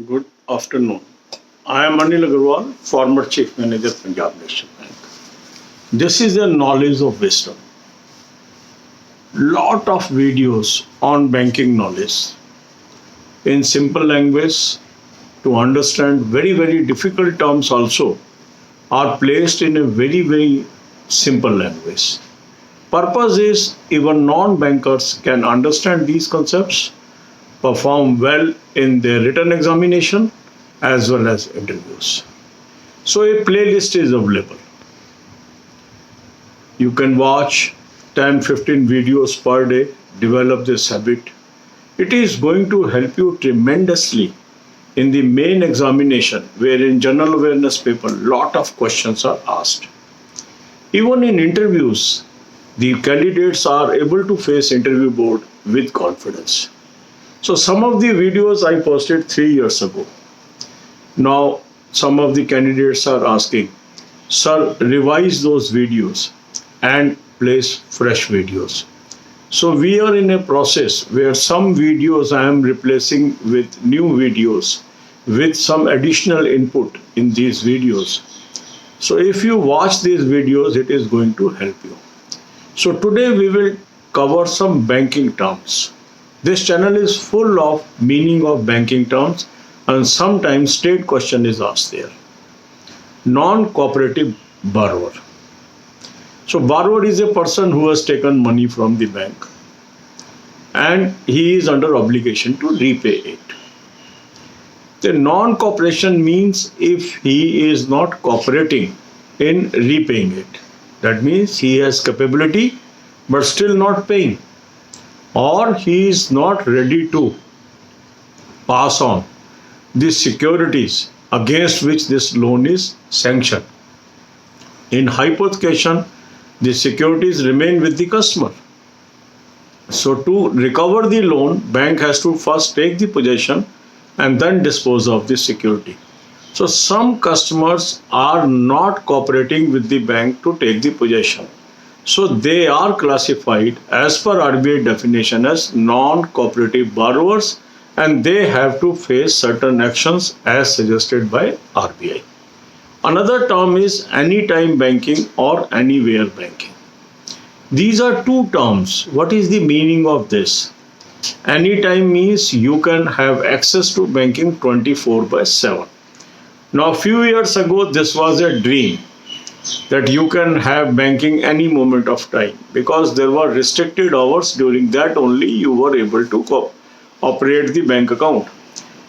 Good afternoon. I am Anil Agarwal, former Chief Manager, Punjab National Bank. This is a knowledge of wisdom. Lot of videos on banking knowledge in simple language to understand very difficult terms also are placed in a very simple language. Purpose is even non-bankers can understand these concepts, perform well in their written examination as well as interviews. So a playlist is available. You can watch 10-15 videos per day, develop this habit. It is going to help you tremendously in the main examination, where in general awareness paper lot of questions are asked. Even in interviews, the candidates are able to face interview board with confidence. So some of the videos I posted 3 years ago. Now some of the candidates are asking, sir, revise those videos and place fresh videos. So we are in a process where some videos I am replacing with new videos with some additional input in these videos. So if you watch these videos, it is going to help you. So today we will cover some banking terms. This channel is full of meaning of banking terms, and sometimes state question is asked there. Non-cooperative borrower. So borrower is a person who has taken money from the bank and he is under obligation to repay it. The non-cooperation means if he is not cooperating in repaying it. That means he has capability but still not paying, or he is not ready to pass on the securities against which this loan is sanctioned. In hypothecation, the securities remain with the customer. So to recover the loan, bank has to first take the possession and then dispose of the security. So some customers are not cooperating with the bank to take the possession. So they are classified as per RBI definition as non-cooperative borrowers, and they have to face certain actions as suggested by RBI. Another term is anytime banking or anywhere banking. These are two terms. What is the meaning of this? Anytime means you can have access to banking 24/7. Now, a few years ago, this was a dream that you can have banking any moment of time, because there were restricted hours. During that only you were able to operate the bank account.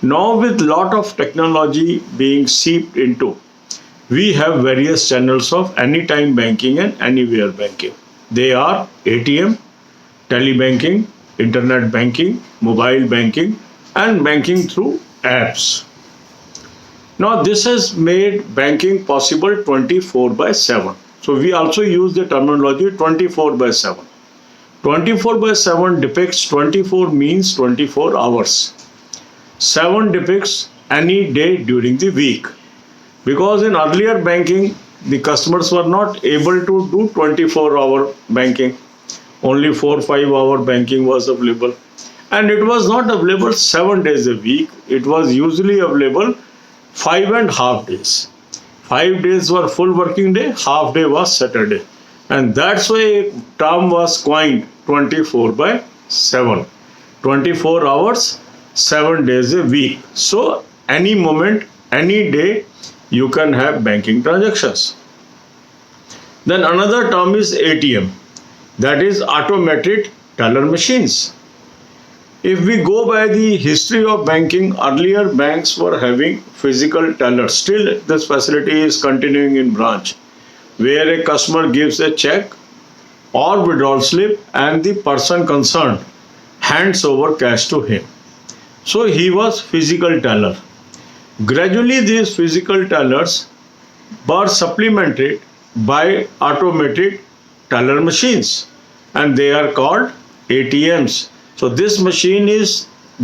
Now, with lot of technology being seeped into, we have various channels of anytime banking and anywhere banking. They are ATM, telebanking, internet banking, mobile banking, and banking through apps. Now this has made banking possible 24/7. So we also use the terminology 24/7. 24/7 depicts 24 means 24 hours. 7 depicts any day during the week. Because in earlier banking, the customers were not able to do 24-hour banking. Only 4-5 hour banking was available. And it was not available 7 days a week. It was usually available 5.5 days. 5 days were full working day, half day was Saturday. And that's why a term was coined 24/7. 24 hours, 7 days a week. So any moment, any day, you can have banking transactions. Then another term is ATM. That is automated teller machines. If we go by the history of banking, earlier banks were having physical tellers. Still, this facility is continuing in branch, where a customer gives a check or withdrawal slip and the person concerned hands over cash to him. So he was physical teller. Gradually, these physical tellers were supplemented by automated teller machines, and they are called ATMs. So this machine is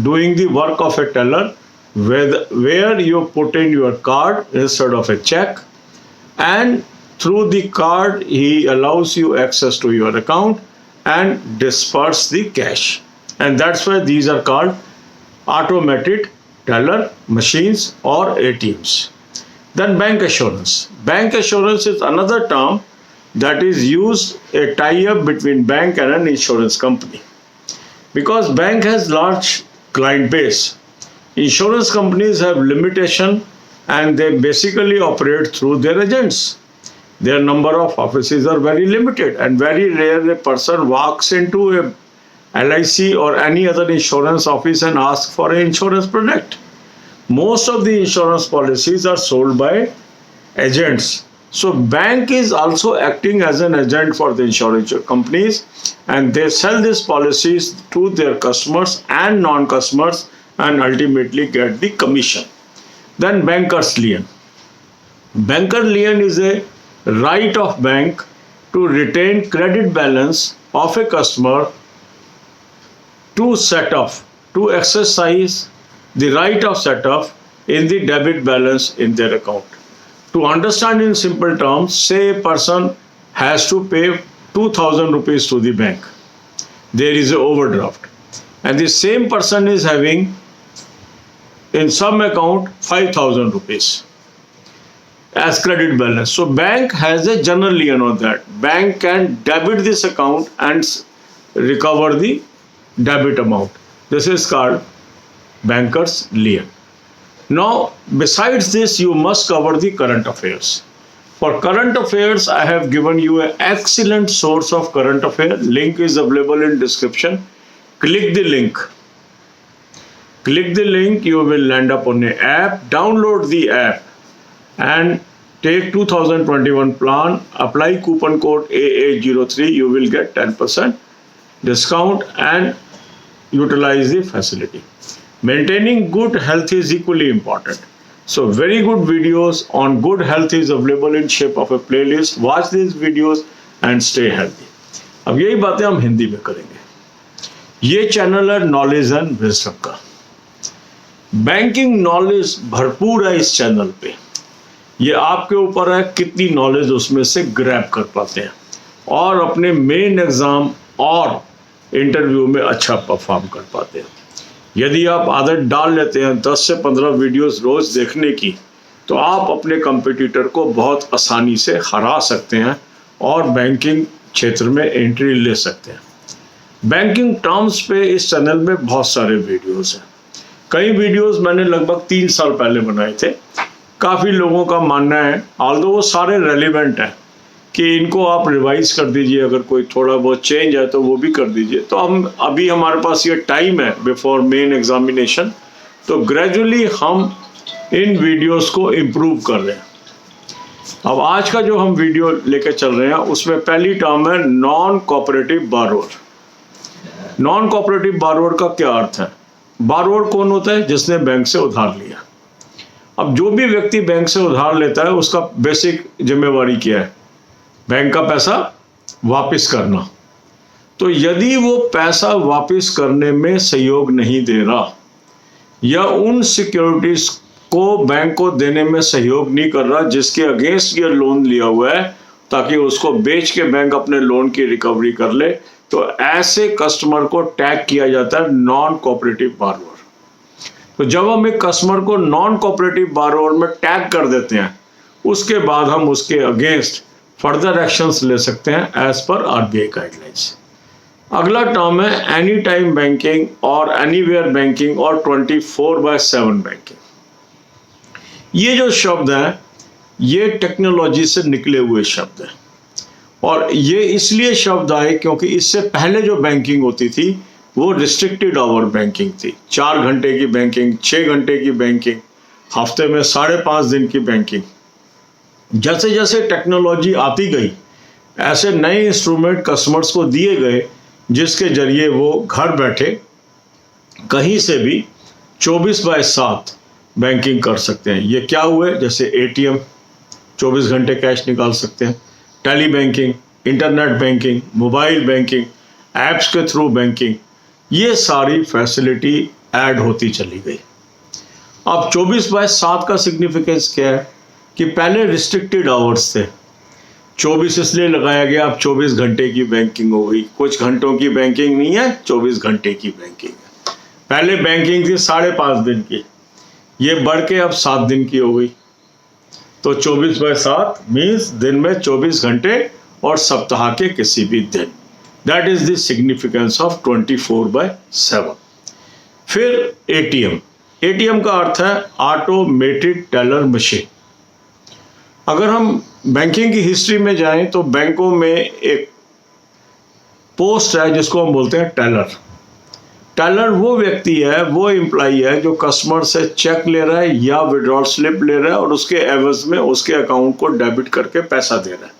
doing the work of a teller, where you put in your card instead of a check, and through the card he allows you access to your account and disperse the cash. And that's why these are called automated teller machines or ATMs. Then bank assurance. Bank assurance is another term that is used a tie-up between bank and an insurance company. Because bank has large client base, insurance companies have limitation and they basically operate through their agents. Their number of offices are very limited and very rare a person walks into a LIC or any other insurance office and asks for an insurance product. Most of the insurance policies are sold by agents. So bank is also acting as an agent for the insurance companies and they sell these policies to their customers and non-customers and ultimately get the commission. Then banker's lien. Banker lien is a right of bank to retain credit balance of a customer to exercise the right of set off in the debit balance in their account. To understand in simple terms, say a person has to pay 2,000 rupees to the bank. There is an overdraft and the same person is having in some account 5,000 rupees as credit balance. So bank has a general lien on that. Bank can debit this account and recover the debit amount. This is called banker's lien. Now, besides this, you must cover the current affairs. For current affairs, I have given you an excellent source of current affairs. Link is available in description. Click the link. Click the link, you will land up on an app. Download the app and take 2021 plan. Apply coupon code AA03. You will get 10% discount and utilize the facility. Maintaining good health is equally important. So very good videos on good health is available in shape of a playlist. Watch these videos and stay healthy. अब यही बातें हम हिंदी में करेंगे. ये channel है knowledge and wisdom का. Banking knowledge भरपूर है इस चैनल पे. ये आपके ऊपर है कितनी नॉलेज उसमें से ग्रैब कर पाते हैं और अपने मेन एग्जाम और इंटरव्यू में अच्छा परफॉर्म कर पाते हैं. यदि आप आदत डाल लेते हैं 10 से 15 वीडियोस रोज देखने की, तो आप अपने कंपटीटर को बहुत आसानी से हरा सकते हैं और बैंकिंग क्षेत्र में एंट्री ले सकते हैं. बैंकिंग टर्म्स पे इस चैनल में बहुत सारे वीडियोस हैं. कई वीडियोस मैंने लगभग 3 साल पहले बनाए थे. काफ़ी लोगों का मानना है, ऑल्दो वो सारे रेलिवेंट हैं, कि इनको आप रिवाइज कर दीजिए, अगर कोई थोड़ा बहुत चेंज है तो वो भी कर दीजिए. तो हम अभी हमारे पास ये टाइम है बिफोर मेन एग्जामिनेशन, तो ग्रेजुअली हम इन वीडियोस को इम्प्रूव कर रहे हैं. अब आज का जो हम वीडियो लेकर चल रहे हैं उसमें पहली टर्म है नॉन कोऑपरेटिव बारोअर. नॉन कोऑपरेटिव बारोअर का क्या अर्थ है? बारोअर कौन होता है? जिसने बैंक से उधार लिया. अब जो भी व्यक्ति बैंक से उधार लेता है उसका बेसिक जिम्मेवारी क्या है? बैंक का पैसा वापस करना. तो यदि वो पैसा वापस करने में सहयोग नहीं दे रहा या उन सिक्योरिटीज को बैंक को देने में सहयोग नहीं कर रहा जिसके अगेंस्ट ये लोन लिया हुआ है ताकि उसको बेच के बैंक अपने लोन की रिकवरी कर ले, तो ऐसे कस्टमर को टैग किया जाता है नॉन कोऑपरेटिव बारोअर. तो जब हम एक कस्टमर को नॉन कोऑपरेटिव बारोअर में टैग कर देते हैं, उसके बाद हम उसके अगेंस्ट फर्दर एक्शंस ले सकते हैं एज पर आरबीआई गाइडलाइंस. अगला टर्म है एनी टाइम बैंकिंग और एनीवेयर बैंकिंग और 24/7 बैंकिंग. ये जो शब्द हैं ये टेक्नोलॉजी से निकले हुए शब्द हैं और ये इसलिए शब्द आए क्योंकि इससे पहले जो बैंकिंग होती थी वो रिस्ट्रिक्टेड आवर बैंकिंग थी. 4 घंटे की बैंकिंग, 6 घंटे की बैंकिंग, हफ्ते में 5.5 दिन की बैंकिंग. जैसे जैसे टेक्नोलॉजी आती गई ऐसे नए इंस्ट्रूमेंट कस्टमर्स को दिए गए जिसके जरिए वो घर बैठे कहीं से भी 24/7 बैंकिंग कर सकते हैं. ये क्या हुए? जैसे ATM 24 घंटे कैश निकाल सकते हैं, tele banking, internet banking, mobile banking, apps के थ्रू बैंकिंग, ये सारी फैसिलिटी ऐड होती चली गई. अब 24/7 का सिग्निफिकेंस क्या है कि पहले रिस्ट्रिक्टेड आवर्स थे. 24 इसलिए लगाया गया, अब 24 घंटे की बैंकिंग हो गई. कुछ घंटों की बैंकिंग नहीं है, 24 घंटे की बैंकिंग है. पहले बैंकिंग थी 5.5 दिन की, ये बढ़ के अब 7 दिन की हो गई। तो 24/7 मीन्स दिन में 24 घंटे और सप्ताह के किसी भी दिन। That is the significance of 24/7। फिर एटीएम। एटीएम का अर्थ है ऑटोमेटेड टेलर मशीन। अगर हम बैंकिंग की हिस्ट्री में जाएं तो बैंकों में एक पोस्ट है जिसको हम बोलते हैं टेलर। टेलर वो व्यक्ति है, वो एम्प्लॉई है जो कस्टमर से चेक ले रहा है या विड्रॉल स्लिप ले रहा है और उसके एवज में उसके अकाउंट को डेबिट करके पैसा दे रहा है।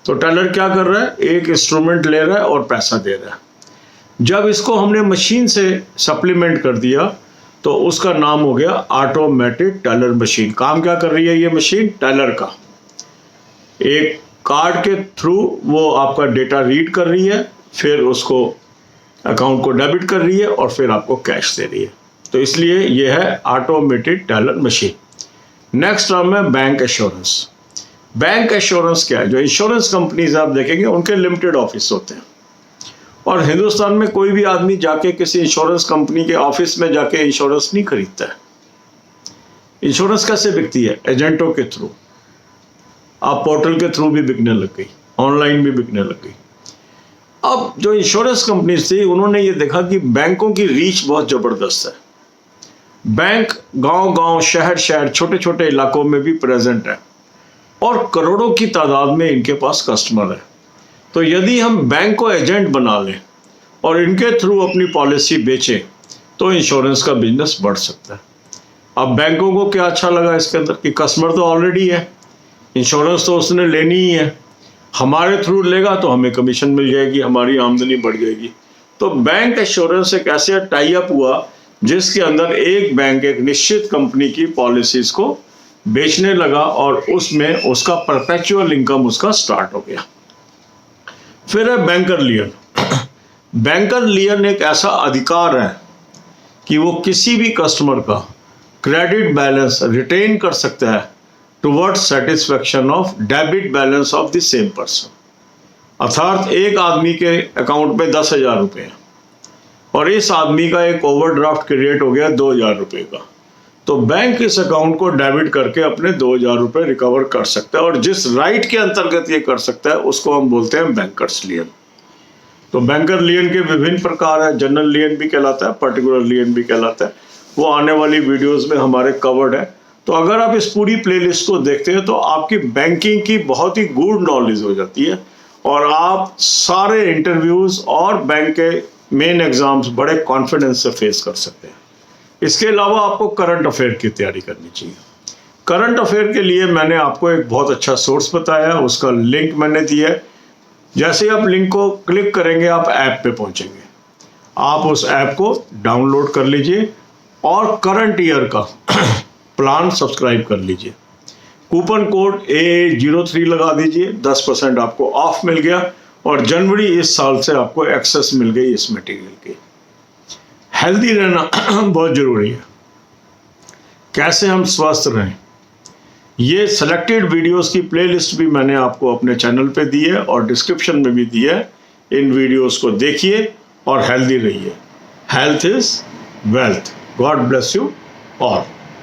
तो टेलर क्या कर रहा है, एक इंस्ट्रूमेंट ले रहा है और पैसा दे रहा है। जब इसको हमने मशीन से सप्लीमेंट कर दिया तो उसका नाम हो गया ऑटोमेटेड टेलर मशीन। काम क्या कर रही है ये मशीन? टेलर का एक कार्ड के थ्रू वो आपका डेटा रीड कर रही है, फिर उसको अकाउंट को डेबिट कर रही है और फिर आपको कैश दे रही है। तो इसलिए ये है automated teller machine. Next term है बैंक एश्योरेंस। बैंक एश्योरेंस क्या है? जो इंश्योरेंस कंपनीज आप देखेंगे उनके लिमिटेड ऑफिस होते हैं और हिंदुस्तान में कोई भी आदमी जाके किसी इंश्योरेंस कंपनी के ऑफिस में जाके इंश्योरेंस नहीं खरीदता है। इंश्योरेंस कैसे बिकती है? एजेंटों के थ्रू। आप पोर्टल के थ्रू भी बिकने लग गई, ऑनलाइन भी बिकने लग गई। अब जो इंश्योरेंस कंपनीज थी उन्होंने ये देखा कि बैंकों की रीच बहुत जबरदस्त है। बैंक गांव-गांव, शहर-शहर, छोटे-छोटे इलाकों में भी प्रेजेंट है और करोड़ों की तादाद में इनके पास कस्टमर है। तो यदि हम बैंक को एजेंट बना लें और इनके थ्रू अपनी पॉलिसी बेचें तो इंश्योरेंस का बिजनेस बढ़ सकता है। अब बैंकों को क्या अच्छा लगा इसके अंदर कि कस्टमर तो ऑलरेडी है, इंश्योरेंस तो उसने लेनी ही है, हमारे थ्रू लेगा तो हमें कमीशन मिल जाएगी, हमारी आमदनी बढ़ जाएगी। तो बैंक एश्योरेंस एक ऐसे टाई अप हुआ जिसके अंदर एक बैंक एक निश्चित कंपनी की पॉलिसीज को बेचने लगा और उसमें उसका परपेचुअल इनकम उसका स्टार्ट हो गया। फिर है बैंकर लियन। बैंकर लियन एक ऐसा अधिकार है कि वो किसी भी कस्टमर का क्रेडिट बैलेंस रिटेन कर सकता है towards satisfaction of debit balance of the same person. अर्थात एक आदमी के अकाउंट में 10,000 रुपये हैं और इस आदमी का एक ओवरड्राफ्ट क्रिएट हो गया 2,000 रुपये का, तो बैंक इस अकाउंट को डेबिट करके अपने 2,000 रुपये रिकवर कर सकता है और जिस राइट के अंतर्गत ये कर सकता है उसको हम बोलते हैं बैंकर्स लियन। तो बैंकर लियन के विभिन्न प्रकार है, जनरल लियन भी कहलाता है, पर्टिकुलर लियन भी कहलाता है। वो आने वाली वीडियोस में हमारे कवर्ड है। तो अगर आप इस पूरी प्लेलिस्ट को देखते हैं तो आपकी बैंकिंग की बहुत ही गुड नॉलेज हो जाती है और आप सारे इंटरव्यूज और बैंक के मेन एग्जाम्स बड़े कॉन्फिडेंस से फेस कर सकते हैं। इसके अलावा आपको करंट अफेयर की तैयारी करनी चाहिए। करंट अफेयर के लिए मैंने आपको एक बहुत अच्छा सोर्स बताया है, उसका लिंक मैंने दिया है। जैसे आप लिंक को क्लिक करेंगे आप ऐप पे पहुंचेंगे। आप उस ऐप को डाउनलोड कर लीजिए और करंट ईयर का प्लान सब्सक्राइब कर लीजिए। कूपन कोड AA03 लगा दीजिए, 10% आपको ऑफ मिल गया और जनवरी इस साल से आपको एक्सेस मिल गई इस मटेरियल की। हेल्दी रहना बहुत जरूरी है। कैसे हम स्वस्थ रहें, ये सेलेक्टेड वीडियोस की प्लेलिस्ट भी मैंने आपको अपने चैनल पे दी है और डिस्क्रिप्शन में भी दी है। इन वीडियोस को देखिए और हेल्दी रहिए। Health is wealth. God bless you all.